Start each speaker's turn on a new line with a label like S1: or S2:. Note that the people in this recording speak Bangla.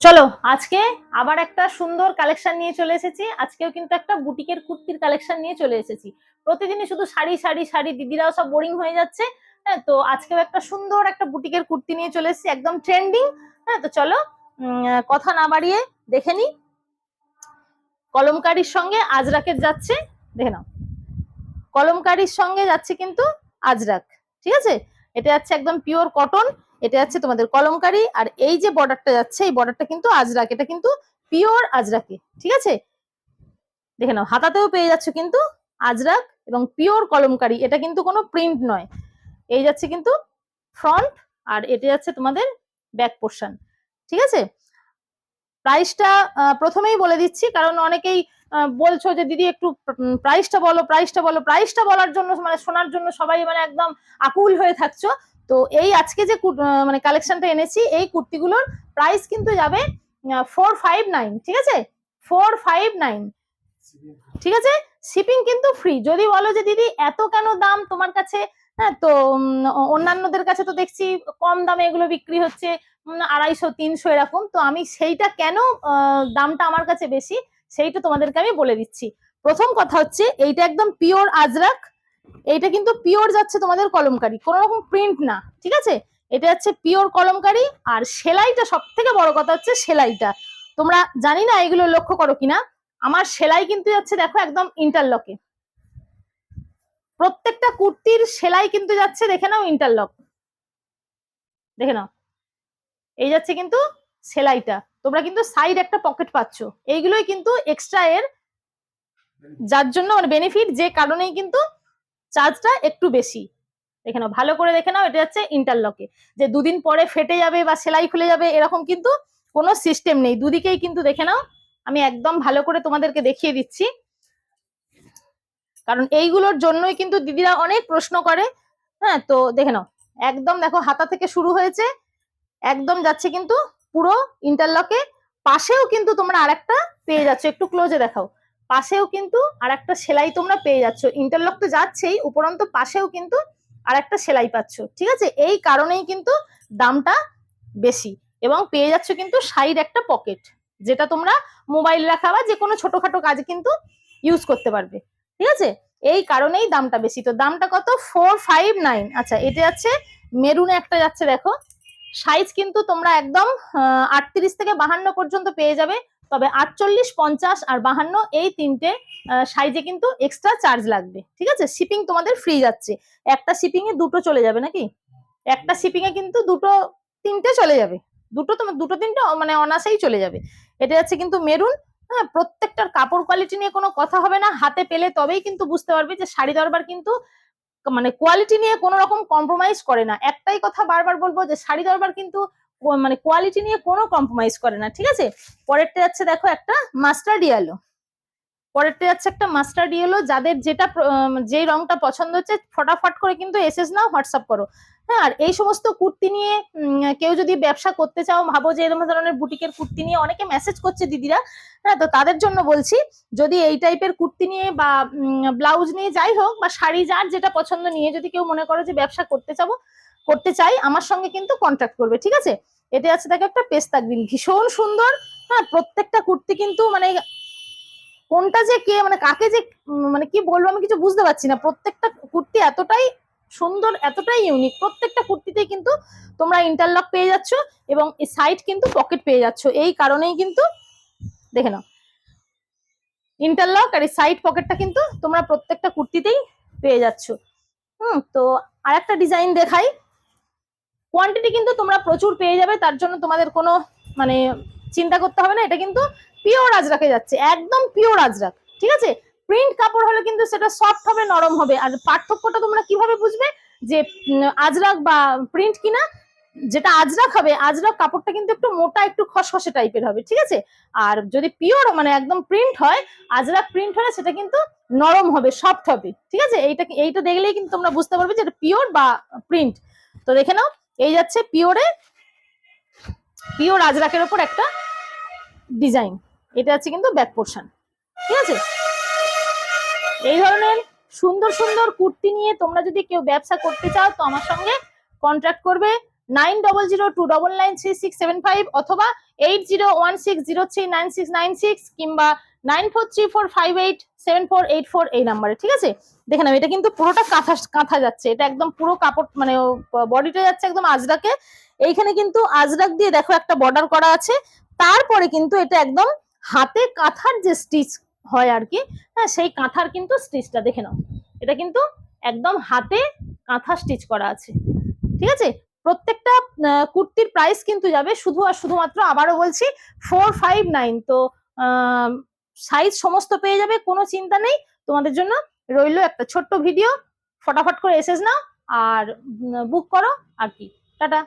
S1: চলো আজকে আবার একটা সুন্দর কালেকশন নিয়ে চলে এসেছি। আজকেও কিন্তু একটা বুটিকের কুর্তির কালেকশন নিয়ে চলে এসেছি। প্রতিদিনই শুধু শাড়ি শাড়ি শাড়ি, দিদিরাও সব বোরিং হয়ে যাচ্ছে। হ্যাঁ, তো আজকেও একটা সুন্দর একটা বুটিকের কুর্তি নিয়ে চলে এসেছি, একদম ট্রেন্ডিং। হ্যাঁ, তো চলো কথা না বাড়িয়ে দেখে নি। কলমকারীর সঙ্গে আজরাকের যাচ্ছে, দেখে নাও। কলমকারীর সঙ্গে যাচ্ছে কিন্তু আজরাক, ঠিক আছে। এটা যাচ্ছে একদম পিওর কটন, এটা যাচ্ছে তোমাদের কলমকারী, আর এই যে বর্ডারটা যাচ্ছে এই বর্ডারটা কিন্তু আজরাক, এটা কিন্তু পিওর আজরাকে, ঠিক আছে। দেখে নাও, হাতাতেও পেয়ে যাচ্ছে কিন্তু আজরাক এবং পিওর কলমকারী, এটা কিন্তু কোনো প্রিন্ট নয়। এই যাচ্ছে কিন্তু ফ্রন্ট, আর এটা যাচ্ছে তোমাদের ব্যাক পোর্শন, ঠিক আছে। প্রাইসটা প্রথমেই বলে দিচ্ছি, কারণ অনেকেই বলছো যে দিদি একটু প্রাইসটা বলো, প্রাইসটা বলো। প্রাইসটা বলার জন্য মানে শোনার জন্য সবাই মানে একদম আকুল হয়ে থাকছো। তো এই আজকে যে মানে কালেকশনটা এনেছি, এই কুর্তিগুলোর প্রাইস কিন্তু যাবে 459, ঠিক আছে, 459, ঠিক আছে। শিপিং কিন্তু ফ্রি। যদি বলো যে দিদি এত কেন দাম তোমার কাছে, হ্যাঁ, তো অন্যান্যদের কাছে তো দেখছি কম দামে এগুলো বিক্রি হচ্ছে, 250-300 এরকম। তো আমি সেইটা কেন দামটা আমার কাছে বেশি সেইটা তোমাদেরকে আমি বলে দিচ্ছি। প্রথম কথা হচ্ছে এইটা একদম পিওর আজরাক, এইটা কিন্তু পিওর যাচ্ছে তোমাদের কলমকারী, কোনো রকম প্রিন্ট না, ঠিক আছে। এটা হচ্ছে পিওর কলমকারী। আর সেলাইটা, সব থেকে বড় কথা হচ্ছে সেলাইটা। তোমরা জানি না এগুলো লক্ষ্য করো কিনা, আমার সেলাই কিন্তু যাচ্ছে দেখো একদম ইন্টারলকে। প্রত্যেকটা কুর্তির সেলাই কিন্তু যাচ্ছে, দেখে নাও, ইন্টারলক, দেখে নাও। এই যাচ্ছে কিন্তু সেলাইটা। তোমরা কিন্তু সাইড একটা পকেট পাচ্ছ, এইগুলোই কিন্তু এক্সট্রা এর, যার জন্য মানে বেনিফিট, যে কারণেই কিন্তু চার্জটা একটু বেশি। দেখে নাও, ভালো করে দেখে নাও, এটা হচ্ছে ইন্টারলকে। যে দুদিন পরে ফেটে যাবে বা সেলাই খুলে যাবে এরকম কিন্তু কোনো সিস্টেম নেই, দুদিকেই কিন্তু দেখে নাও। আমি একদম ভালো করে তোমাদেরকে দেখিয়ে দিচ্ছি, কারণ এইগুলোর জন্যই কিন্তু দিদিরা অনেক প্রশ্ন করে। হ্যাঁ, তো দেখে নাও, একদম দেখো হাতা থেকে শুরু হয়েছে, একদম যাচ্ছে কিন্তু পুরো ইন্টারলকে। পাশেও কিন্তু তোমরা আরেকটা পেয়ে যাচ্ছ, একটু ক্লোজে দেখাও। পাশেও কিন্তু আরেকটা সেলাই তোমরা পেয়ে যাচ্ছ, ইন্টারলক তো যাচ্ছেই, উপরন্ত পাশেও কিন্তু আরেকটা সেলাই পাচ্ছ, ঠিক আছে। এই কারণেই কিন্তু দামটা বেশি। এবং পেয়ে যাচ্ছ কিন্তু সাইড একটা পকেট, যেটা তোমরা মোবাইল রাখা বা যে কোনো ছোটখাটো কাজে কিন্তু ইউজ করতে পারবে, ঠিক আছে। এই কারণেই দামটা বেশি। তো দামটা কত? 459। আচ্ছা, এটা যাচ্ছে মেরুনে একটা যাচ্ছে, দেখো। সাইজ কিন্তু তোমরা একদম 38 থেকে 52 পর্যন্ত পেয়ে যাবে। তবে 48, 50 আর 52 এই তিনটে সাইজে কিন্তু এক্সট্রা চার্জ লাগবে, ঠিক আছে। শিপিং তোমাদের ফ্রি যাচ্ছে। একটা শিপিং এ দুটো চলে যাবে নাকি, একটা শিপিং এ কিন্তু দুটো তিনটে চলে যাবে, দুটো তোমার দুটো তিনটে মানে অনাসেই চলে যাবে। এটা যাচ্ছে কিন্তু মেরুন। হ্যাঁ, প্রত্যেকটার কাপড় কোয়ালিটি নিয়ে কোনো কথা হবে না, হাতে পেলে তবেই কিন্তু বুঝতে পারবে যে শাড়ি দরবার কিন্তু মানে কোয়ালিটি নিয়ে কোনো রকম কম্প্রোমাইজ করে না। একটাই কথা বারবার বলবো, যে শাড়ি দরবার কিন্তু মানে কোয়ালিটি নিয়ে কোনো কম্প্রোমাইজ করে না, ঠিক আছে। পরেরটা যাচ্ছে দেখো একটা মাস্টার্ড ইয়েলো, পরেরটা যাচ্ছে একটা মাস্টার্ড ইয়েলো। যাদের যেটা যেই রংটা পছন্দ হচ্ছে ফটাফট করে কিন্তু এসএস নাও, হোয়াটসঅ্যাপ করো। হ্যাঁ, আর এই সমস্ত কুর্তি নিয়ে কেউ যদি ব্যবসা করতে চাও, ভাবো যে এরকম ধরনের বুটিকের কুর্তি নিয়ে অনেকে মেসেজ করছে দিদিরা, হ্যাঁ, তো তাদের জন্য বলছি, যদি এই টাইপের কুর্তি নিয়ে বা ব্লাউজ নিয়ে যাই হোক, বা শাড়ি যার যেটা পছন্দ নিয়ে যদি কেউ মনে করো যে ব্যবসা করতে চাই, আমার সঙ্গে কিন্তু কন্ট্যাক্ট করবে, ঠিক আছে। এটা আছে দেখো একটা পেস্তা গ্রিন, ভীষণ সুন্দর। হ্যাঁ, প্রত্যেকটা কুর্তি কিন্তু মানে কোনটা যে কে মানে কাকে যে মানে কি বলবো আমি কিছু বুঝতে পারছি না। প্রত্যেকটা কুর্তি এতটাই সুন্দর, এতটাই ইউনিক। প্রত্যেকটা কুর্তিতেই কিন্তু তোমরা ইন্টারলক পেয়ে যাচ্ছ এবং এই সাইড কিন্তু পকেট পেয়ে যাচ্ছ। এই কারণেই কিন্তু দেখে নাও, ইন্টারলক আর এই সাইড পকেটটা কিন্তু তোমরা প্রত্যেকটা কুর্তিতেই পেয়ে যাচ্ছ। তো আরেকটা ডিজাইন দেখাই। কোয়ান্টিটি কিন্তু তোমরা প্রচুর পেয়ে যাবে, তার জন্য তোমাদের কোনো মানে চিন্তা করতে হবে না। এটা কিন্তু পিওর আজরাকে যাচ্ছে, একদম পিওর আজরাক, ঠিক আছে। প্রিন্ট কাপড় হলে কিন্তু সেটা সফট হবে, নরম হবে। আর পার্থক্যটা তোমরা কিভাবে বুঝবে যে আজরাক বা প্রিন্ট কিনা? যেটা আজরাক হবে, আজরাক কাপড়টা কিন্তু একটু মোটা, একটু খসখসে টাইপের হবে, ঠিক আছে। আর যদি পিওর মানে একদম প্রিন্ট হয়, আজরাক প্রিন্ট হলে সেটা কিন্তু নরম হবে, সফট হবে, ঠিক আছে। এইটা দেখলেই কিন্তু তোমরা বুঝতে পারবে যে এটা পিওর বা প্রিন্ট। তো দেখে নাও, এই যাচ্ছে পিওর আজরাকের ওপর একটা ডিজাইন। এটা হচ্ছে কিন্তু ব্যাক পোর্শন, ঠিক আছে। এই ধরনের সুন্দর সুন্দর কুর্তি নিয়ে তোমরা যদি কেউ ব্যবসা করতে চাও, তো আমার সঙ্গে কন্ট্যাক্ট করবে। 9002993675 অথবা 8016039696 কিংবা 9434587484 এই নাম্বারে, ঠিক আছে? দেখে নাও, এটা কিন্তু পুরোটা কাঁথা কাঁথা যাচ্ছে, এটা একদম পুরো কাপড় মানে বডিটা যাচ্ছে একদম আজরাকে। এইখানে কিন্তু আজরাক দিয়ে দেখো একটা বর্ডার করা আছে, তারপরে কিন্তু এটা একদম হাতে কাঁথার যে স্টিচ হয় আর কি, হ্যাঁ সেই কাঁথার কিন্তু স্টিচটা দেখে নাও, এটা কিন্তু একদম হাতে কাঁথা স্টিচ করা আছে, ঠিক আছে? প্রত্যেকটা কুর্তির প্রাইস কিন্তু যাবে শুধু আর শুধুমাত্র, আবারও বলছি, 459। তো সাইজ সমস্ত পেয়ে যাবে, কোনো চিন্তা নেই। তোমাদের জন্য রইলো একটা ছোট্ট ভিডিও, ফটাফট করে এসএস নাও আর বুক করো আর কি। টাটা।